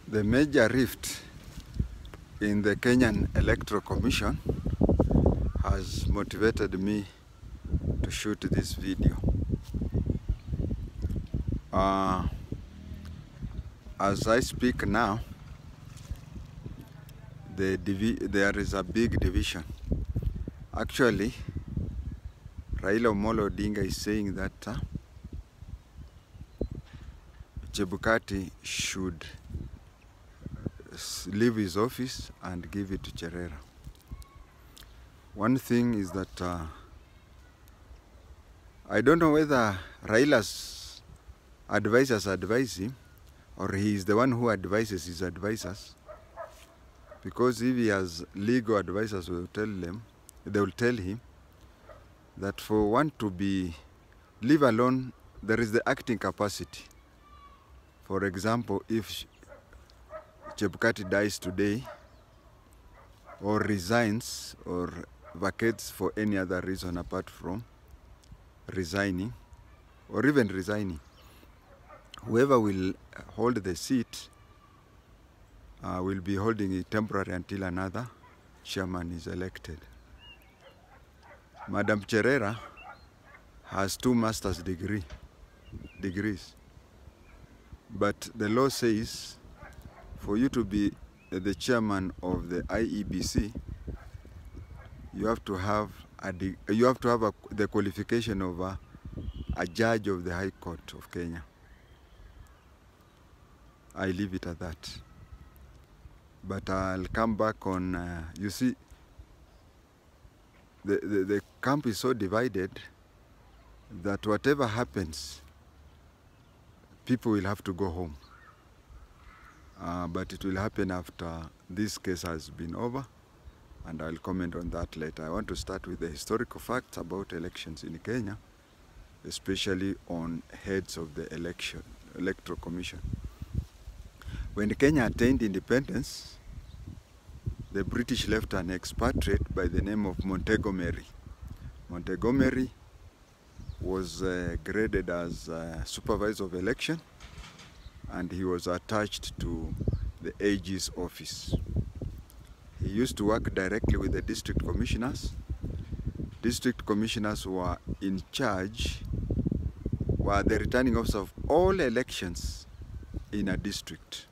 The major rift in the Kenyan Electoral Commission has motivated me to shoot this video. As I speak now, there is a big division. Actually, Raila Amolo Odinga is saying that Chebukati should leave his office and give it to Cherera. One thing is that I don't know whether Raila's advisors advise him or he is the one who advises his advisors, because if he has legal advisors, they will tell him that for one to be leave alone, there is the acting capacity. For example, if Chebukati dies today or resigns or vacates for any other reason apart from resigning or even resigning, whoever will hold the seat will be holding it temporarily until another chairman is elected. Madam Cherera has 2 master's degrees, but the law says for you to be the chairman of the IEBC, you have to have the qualification of a judge of the High Court of Kenya. I leave it at that. But I'll come back on, you see, the camp is so divided that whatever happens, people will have to go home. But it will happen after this case has been over, and I'll comment on that later. I want to start with the historical facts about elections in Kenya, especially on heads of the Electoral Commission. When Kenya attained independence, the British left an expatriate by the name of Montgomery. Montgomery was graded as supervisor of election, and he was attached to the AG's office. He used to work directly with the district commissioners. District commissioners were in charge, were the returning officers of all elections in a district.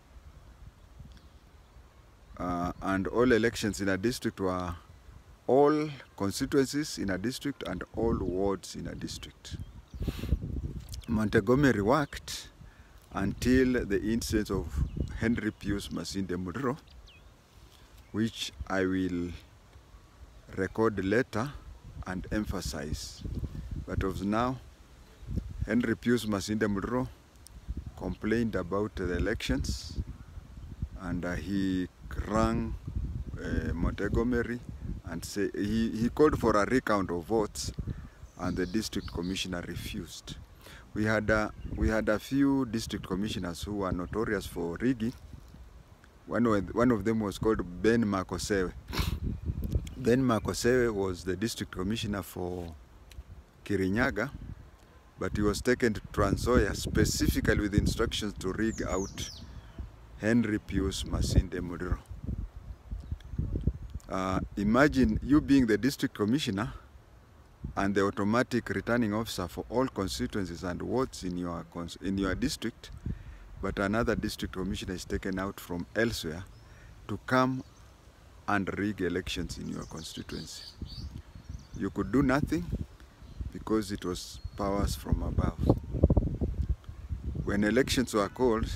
And all elections in a district were all constituencies in a district and all wards in a district. Montgomery worked until the incident of Henry Pius Masinde Muliro, which I will record later and emphasize. But as of now, Henry Pius Masinde Muliro complained about the elections, and he rang Montgomery and say, he called for a recount of votes, and the district commissioner refused. We had a few district commissioners who were notorious for rigging. One of them was called Ben Makosewe. Ben Makosewe was the district commissioner for Kirinyaga, but he was taken to Trans Nzoia specifically with instructions to rig out Henry Pius Masinde Muliro. Imagine you being the district commissioner and the automatic returning officer for all constituencies and wards in your district, but another district commissioner is taken out from elsewhere to come and rig elections in your constituency. You could do nothing because it was powers from above. When elections were called,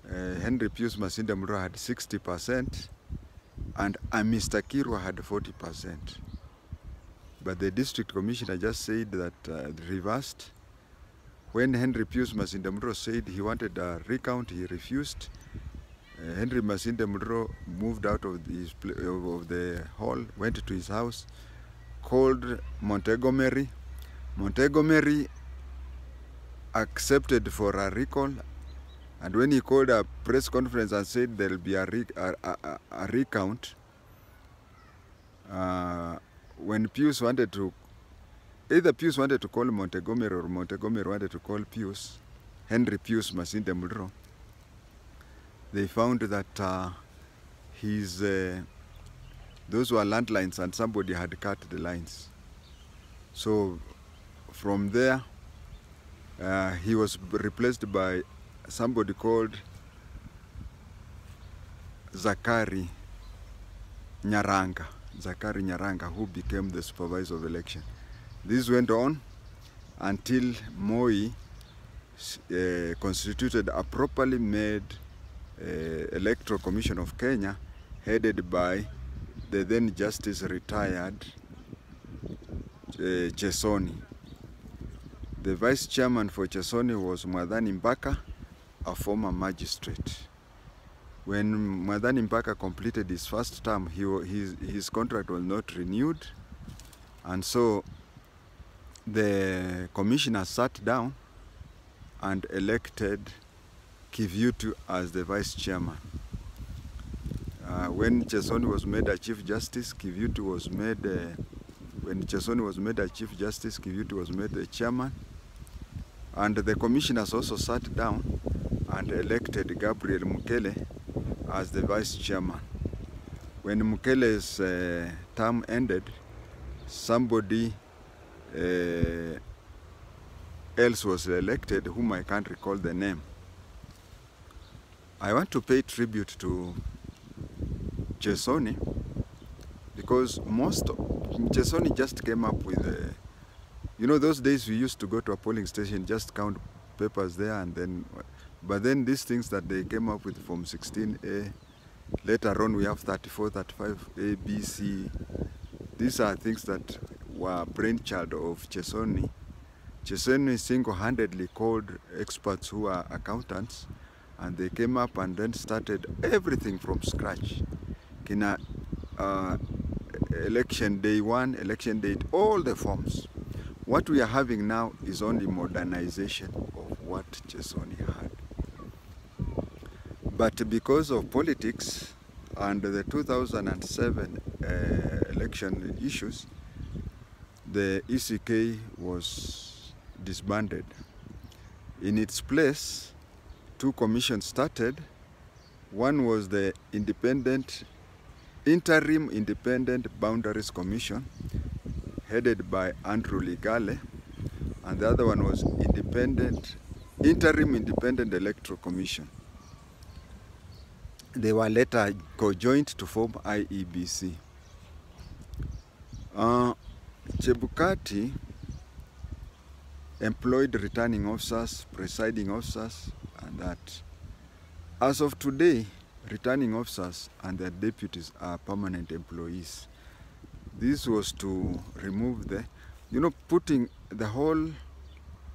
Henry Pius Masinde Muliro had 60% and Mr. Kirwa had 40%. But the district commissioner just said that reversed. When Henry Pius Masinde Muliro said he wanted a recount, he refused. Henry Masinde Muliro moved out of the hall, went to his house, called Montgomery. Montgomery accepted for a recall, and when he called a press conference and said there will be a recount, when Pius wanted to, either Pius wanted to call Montgomery or Montgomery wanted to call Pius, Henry Pius Masinde Muliro, they found that those were landlines and somebody had cut the lines. So from there, he was replaced by somebody called Zakari Nyaranga, who became the supervisor of election. This went on until Moi constituted a properly made Electoral Commission of Kenya, headed by the then Justice retired Chesoni. The vice chairman for Chesoni was Mwadhani Mbaka, a former magistrate. When Mwadhani Mbaka completed his first term, his contract was not renewed, and so the commissioner sat down and elected Kivyutu as the vice chairman. When Chesoni was made a chief justice, Kivyutu was made. When Chesoni was made a chief justice, Kivyutu was made the chairman, and the commissioners also sat down and elected Gabriel Mukele as the vice chairman. When Mukele's term ended, somebody else was elected, whom I can't recall the name. I want to pay tribute to Chesoni, because Chesoni just came up with you know, those days we used to go to a polling station, just count papers there, and then, but then these things that they came up with from 16A, later on we have 34, 35A, B, C. These are things that were brainchild of Chesoni. Chesoni single-handedly called experts who are accountants, and they came up and then started everything from scratch. Election day 1, election date, all the forms. What we are having now is only modernization of what Chesoni had. But because of politics and the 2007 election issues, the ECK was disbanded. In its place, 2 commissions started. One was the Interim Independent Boundaries Commission, headed by Andrew Ligale, and the other one was Interim Independent Electoral Commission. They were later co-joined to form IEBC. Chebukati employed returning officers, presiding officers, and that. As of today, returning officers and their deputies are permanent employees. This was to remove putting the whole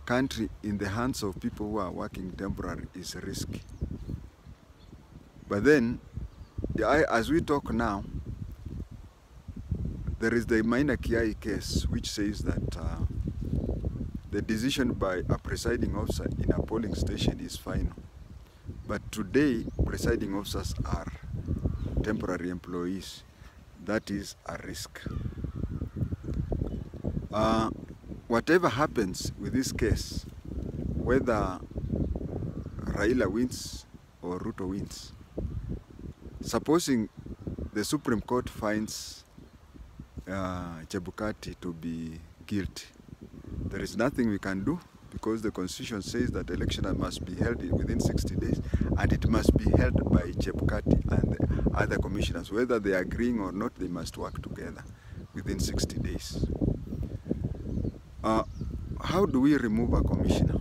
country in the hands of people who are working temporary is risky. But then, as we talk now, there is the minor Kiai case which says that the decision by a presiding officer in a polling station is final. But today, presiding officers are temporary employees. That is a risk. Whatever happens with this case, whether Raila wins or Ruto wins, supposing the Supreme Court finds Chebukati to be guilty, there is nothing we can do, because the Constitution says that election must be held within 60 days, and it must be held by Chebukati and the other commissioners. Whether they are agreeing or not, they must work together within 60 days. How do we remove a commissioner?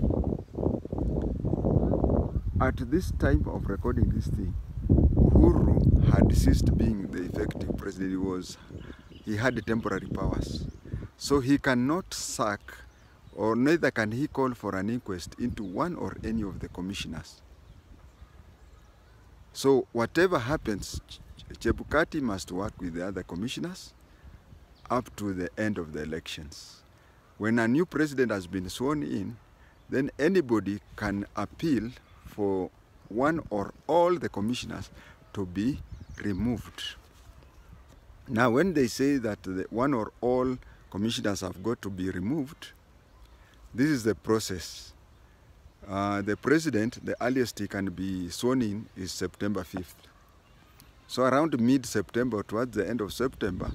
At this time of recording this thing, Uhuru had ceased being the effective president. He had temporary powers. So he cannot sack, or neither can he call for an inquest into one or any of the commissioners. So whatever happens, Chebukati must work with the other commissioners up to the end of the elections. When a new president has been sworn in, then anybody can appeal for one or all the commissioners to be removed. Now, when they say that the one or all commissioners have got to be removed, this is the process. The president, the earliest he can be sworn in is September 5th. So around mid-September, towards the end of September,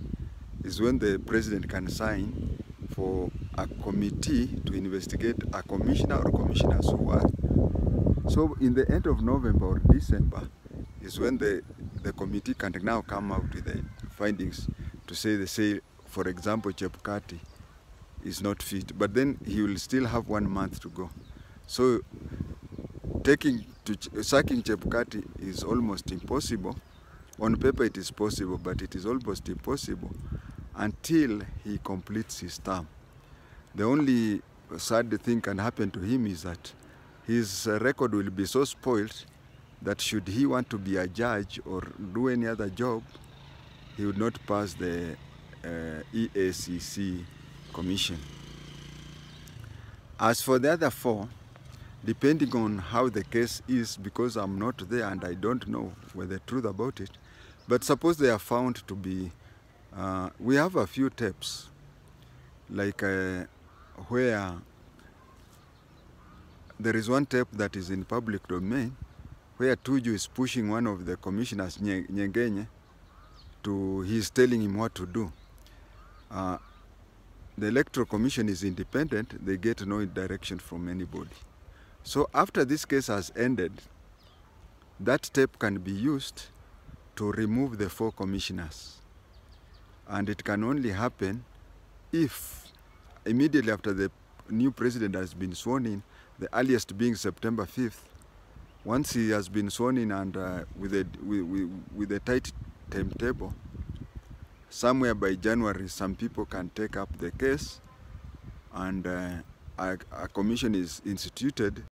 is when the president can sign for a committee to investigate a commissioner or commissioners who are. So in the end of November or December is when the committee can now come out with the findings to say, for example, Chebukati is not fit, but then he will still have 1 month to go. So sacking Chebukati is almost impossible. On paper it is possible, but it is almost impossible until he completes his term. The only sad thing can happen to him is that his record will be so spoiled that should he want to be a judge or do any other job, he would not pass the EACC commission. As for the other 4, depending on how the case is, because I'm not there and I don't know the truth about it, but suppose they are found to be, we have a few tapes, like where there is one tape that is in public domain, where Tuju is pushing one of the commissioners, Nyengenye, he's telling him what to do. The Electoral Commission is independent, they get no direction from anybody. So after this case has ended, that tape can be used to remove the 4 commissioners. And it can only happen if immediately after the new president has been sworn in, the earliest being September 5th, once he has been sworn in and with a tight timetable, somewhere by January, some people can take up the case and a commission is instituted